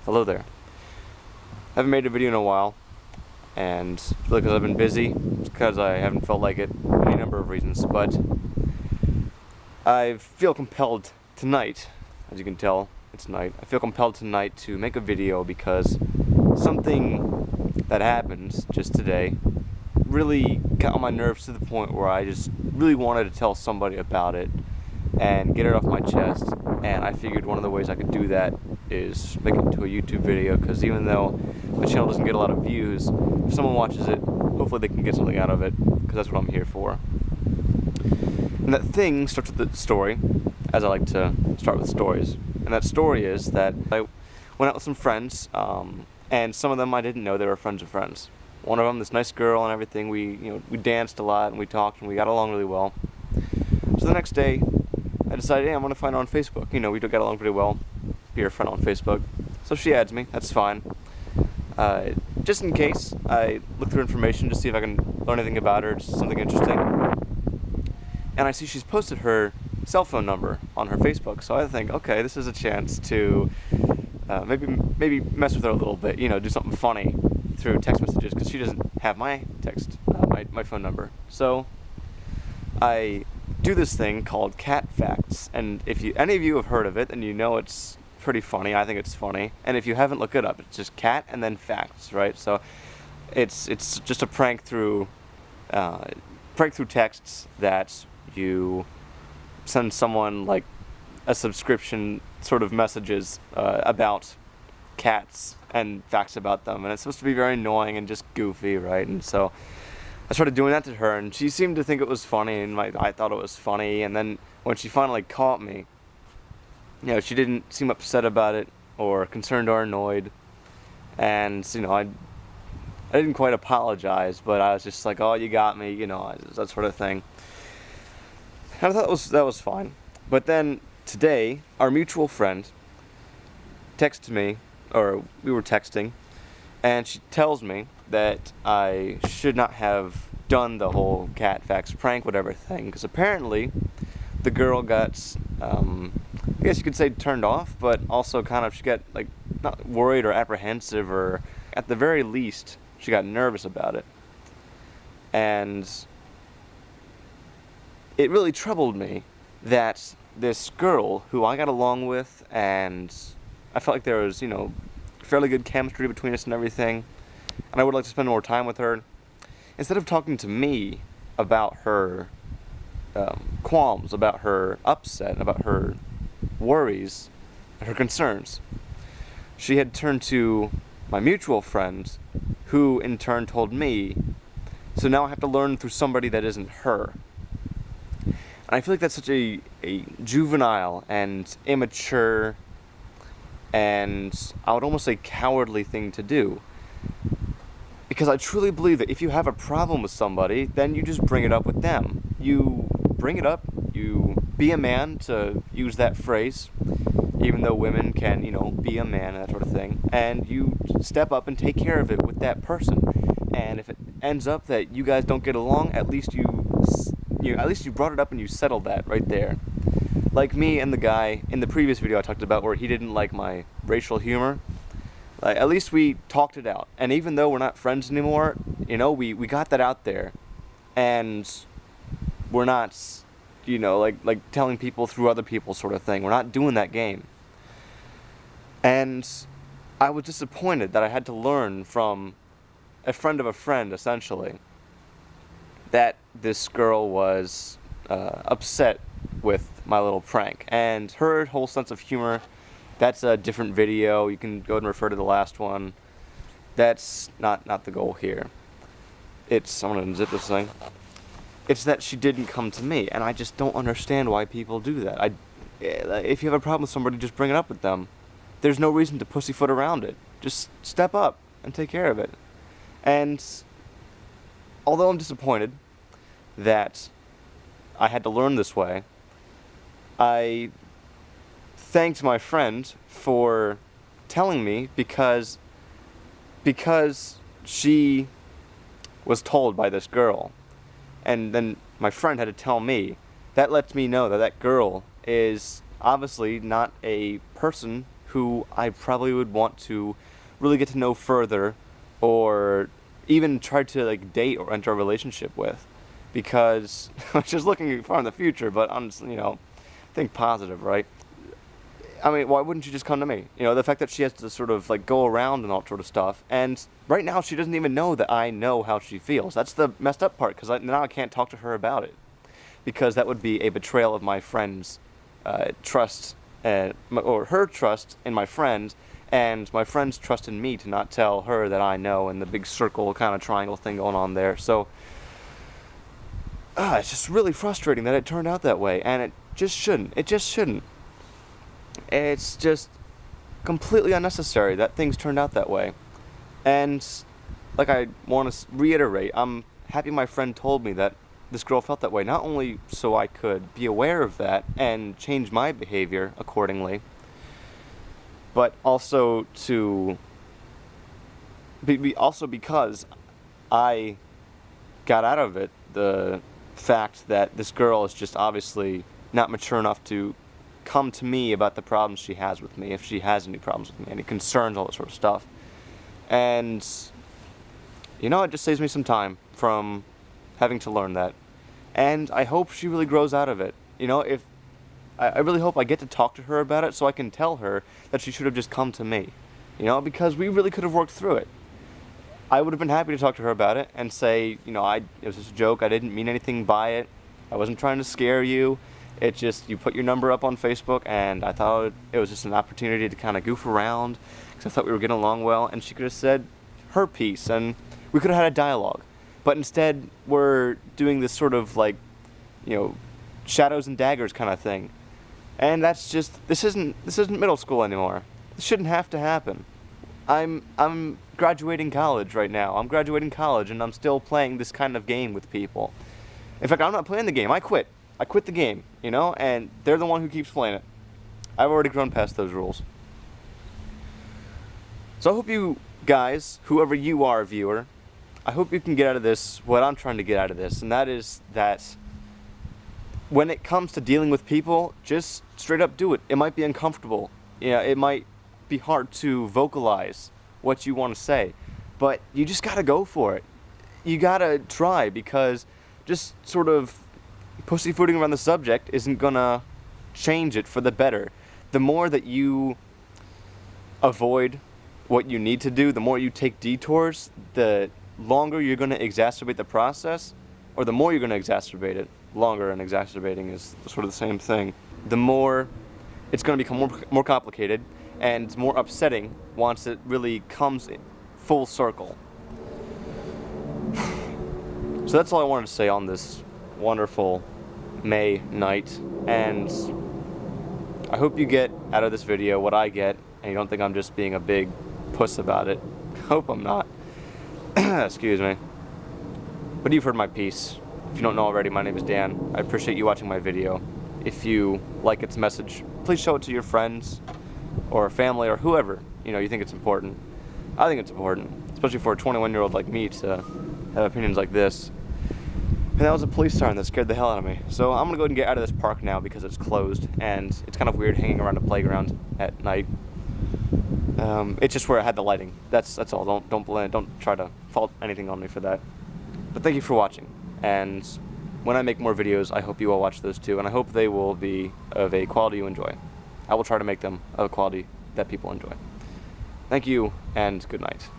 Hello there. Haven't made a video in a while, and because I've been busy, because I haven't felt like it, any number of reasons, but I feel compelled tonight, as you can tell, it's night, I feel compelled tonight to make a video because something that happened just today really got on my nerves to the point where I just really wanted to tell somebody about it and get it off my chest, and I figured one of the ways I could do that is make it into a YouTube video, because even though my channel doesn't get a lot of views, if someone watches it, hopefully they can get something out of it, because that's what I'm here for. And that thing starts with the story, as I like to start with stories. And that story is that I went out with some friends, and some of them I didn't know they were friends of friends. One of them, this nice girl and everything, we danced a lot and we talked and we got along really well. So the next day, I decided, hey, I'm going to find her on Facebook. We got along pretty well. Be her friend on Facebook. So she adds me. That's fine. Just in case, I look through information to see if I can learn anything about her, just something interesting. And I see she's posted her cell phone number on her Facebook. So I think, okay, this is a chance to maybe mess with her a little bit. Do something funny through text messages, because she doesn't have my text, my phone number. So I do this thing called cat facts, and if any of you have heard of it, then you know it's pretty funny. I think it's funny, and if you haven't, look it up. It's just cat and then facts, right? So it's just a prank through texts that you send someone, like a subscription sort of messages about cats and facts about them, and it's supposed to be very annoying and just goofy, right? And so I started doing that to her, and she seemed to think it was funny, and I thought it was funny. And then when she finally caught me, she didn't seem upset about it or concerned or annoyed. And I didn't quite apologize, but I was just like, "Oh, you got me," that sort of thing. And I thought that was fine. But then today, our mutual friend texted me, or we were texting, and she tells me that I should not have done the whole cat facts prank whatever thing, because apparently the girl got, I guess you could say, turned off, but also kind of, she got not worried or apprehensive, or at the very least she got nervous about it. And it really troubled me that this girl who I got along with, and I felt like there was fairly good chemistry between us and everything, and I would like to spend more time with her, instead of talking to me about her qualms, about her upset, about her worries, her concerns, she had turned to my mutual friend, who in turn told me. So now I have to learn through somebody that isn't her. And I feel like that's such a juvenile and immature and I would almost say cowardly thing to do. Because I truly believe that if you have a problem with somebody, then you just bring it up with them. You bring it up, you be a man, to use that phrase, even though women can, be a man and that sort of thing, and you step up and take care of it with that person. And if it ends up that you guys don't get along, at least you brought it up and you settled that right there. Like me and the guy in the previous video I talked about, where he didn't like my racial humor. At least we talked it out. And even though we're not friends anymore, we got that out there. And we're not, like telling people through other people sort of thing. We're not doing that game. And I was disappointed that I had to learn from a friend of a friend, essentially, that this girl was upset with my little prank. And her whole sense of humor, that's a different video. You can go and refer to the last one. That's not the goal here. I'm going to unzip this thing. It's that she didn't come to me, and I just don't understand why people do that. If you have a problem with somebody, just bring it up with them. There's no reason to pussyfoot around it. Just step up and take care of it. And although I'm disappointed that I had to learn this way, I thanked my friend for telling me, because she was told by this girl, and then my friend had to tell me. That lets me know that girl is obviously not a person who I probably would want to really get to know further, or even try to like date or enter a relationship with, because I'm just looking far in the future, but I'm just, think positive, right? I mean, why wouldn't you just come to me? The fact that she has to sort of like go around and all sort of stuff, and right now she doesn't even know that I know how she feels. That's the messed up part, because now I can't talk to her about it, because that would be a betrayal of my friend's trust, or her trust in my friend, and my friend's trust in me to not tell her that I know, and the big circle kind of triangle thing going on there. So it's just really frustrating that it turned out that way, and it just shouldn't. It's just completely unnecessary that things turned out that way. And like, I want to reiterate, I'm happy my friend told me that this girl felt that way, not only so I could be aware of that and change my behavior accordingly, but also also because I got out of it the fact that this girl is just obviously not mature enough to come to me about the problems she has with me, if she has any problems with me, any concerns, all that sort of stuff. And it just saves me some time from having to learn that. And I hope she really grows out of it. If I really hope I get to talk to her about it, so I can tell her that she should have just come to me. Because we really could have worked through it. I would have been happy to talk to her about it and say, it was just a joke, I didn't mean anything by it, I wasn't trying to scare you. It's just, you put your number up on Facebook, and I thought it was just an opportunity to kind of goof around, because I thought we were getting along well, and she could have said her piece, and we could have had a dialogue. But instead, we're doing this sort of like, shadows and daggers kind of thing. And that's just, this isn't middle school anymore. This shouldn't have to happen. I'm graduating college right now. I'm graduating college, and I'm still playing this kind of game with people. In fact, I'm not playing the game. I quit the game, and they're the one who keeps playing it. I've already grown past those rules. So I hope you guys, whoever you are, viewer, I hope you can get out of this what I'm trying to get out of this, and that is that when it comes to dealing with people, just straight up do it. It might be uncomfortable. It might be hard to vocalize what you want to say, but you just gotta go for it. You gotta try, because just sort of pussyfooting around the subject isn't gonna change it for the better. The more that you avoid what you need to do, the more you take detours, the longer you're gonna exacerbate the process, or the more you're gonna exacerbate it. Longer and exacerbating is sort of the same thing. The more it's gonna become more complicated and more upsetting once it really comes in full circle. So that's all I wanted to say on this wonderful May night, and I hope you get out of this video what I get, and you don't think I'm just being a big puss about it. I hope I'm not. Excuse me. But you've heard my piece. If you don't know already, my name is Dan. I appreciate you watching my video. If you like its message, please show it to your friends or family or whoever you think it's important. I think it's important, especially for a 21-year-old like me to have opinions like this. And that was a police siren that scared the hell out of me. So I'm gonna go ahead and get out of this park now because it's closed, and it's kind of weird hanging around a playground at night. It's just where I had the lighting. That's all. Don't try to fault anything on me for that. But thank you for watching. And when I make more videos, I hope you all watch those too, and I hope they will be of a quality you enjoy. I will try to make them of a quality that people enjoy. Thank you, and good night.